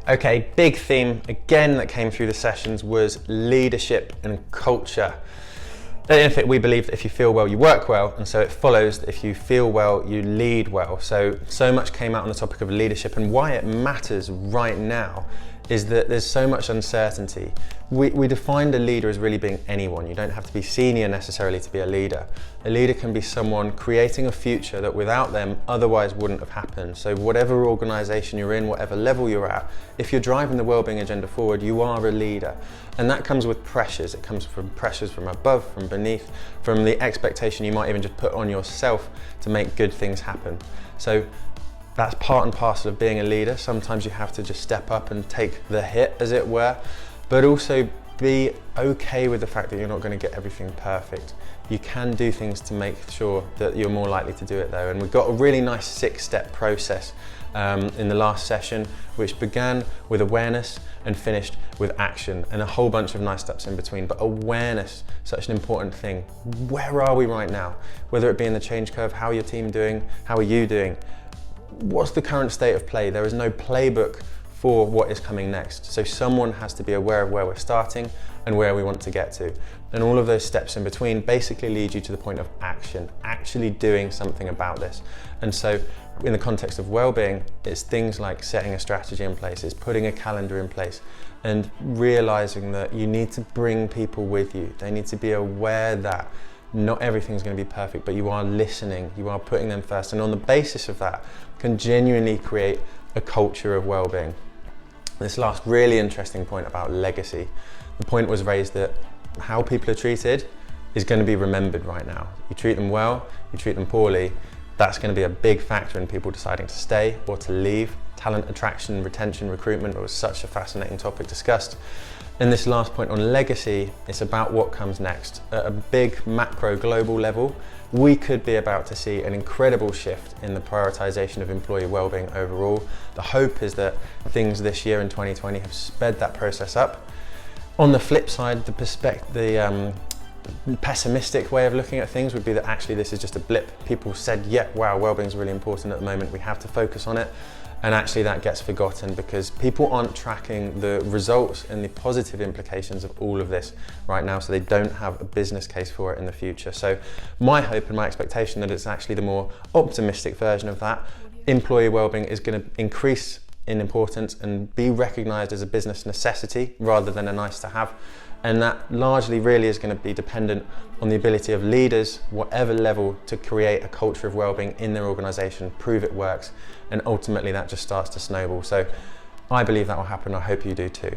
Okay, big theme again that came through the sessions was leadership and culture. At Infit, we believe that if you feel well, you work well, and so it follows that if you feel well, you lead well. So much came out on the topic of leadership, and why it matters right now is that there's so much uncertainty. We defined a leader as really being anyone. You don't have to be senior necessarily to be a leader. A leader can be someone creating a future that without them otherwise wouldn't have happened. So whatever organisation you're in, whatever level you're at, if you're driving the wellbeing agenda forward, you are a leader. And that comes with pressures. It comes from pressures from above, from beneath, from the expectation you might even just put on yourself to make good things happen. So that's part and parcel of being a leader. Sometimes you have to just step up and take the hit, as it were, but also be okay with the fact that you're not going to get everything perfect. You can do things to make sure that you're more likely to do it though. And we've got a really nice 6-step process in the last session, which began with awareness and finished with action, and a whole bunch of nice steps in between. But awareness, such an important thing. Where are we right now? Whether it be in the change curve, how are your team doing? How are you doing? What's the current state of play? There is no playbook for what is coming next. So someone has to be aware of where we're starting and where we want to get to. And all of those steps in between basically lead you to the point of action, actually doing something about this. And so in the context of wellbeing, it's things like setting a strategy in place, it's putting a calendar in place, and realizing that you need to bring people with you. They need to be aware that not everything's going to be perfect, but you are listening, you are putting them first, and on the basis of that can genuinely create a culture of well-being. This last really interesting point about legacy, the point was raised that how people are treated is going to be remembered right now. You treat them well, you treat them poorly, that's going to be a big factor in people deciding to stay or to leave. Talent attraction, retention, recruitment was such a fascinating topic discussed. And this last point on legacy, it's about what comes next. At a big macro global level, we could be about to see an incredible shift in the prioritization of employee wellbeing overall. The hope is that things this year in 2020 have sped that process up. On the flip side, the pessimistic way of looking at things would be that actually this is just a blip. People said, yeah, wow, wellbeing is really important at the moment, we have to focus on it. And actually that gets forgotten because people aren't tracking the results and the positive implications of all of this right now, so they don't have a business case for it in the future. So my hope and my expectation that it's actually the more optimistic version of that. Employee wellbeing is going to increase in importance and be recognised as a business necessity rather than a nice to have. And that largely really is going to be dependent on the ability of leaders, whatever level, to create a culture of wellbeing in their organisation, prove it works, and ultimately that just starts to snowball. So I believe that will happen. I hope you do too.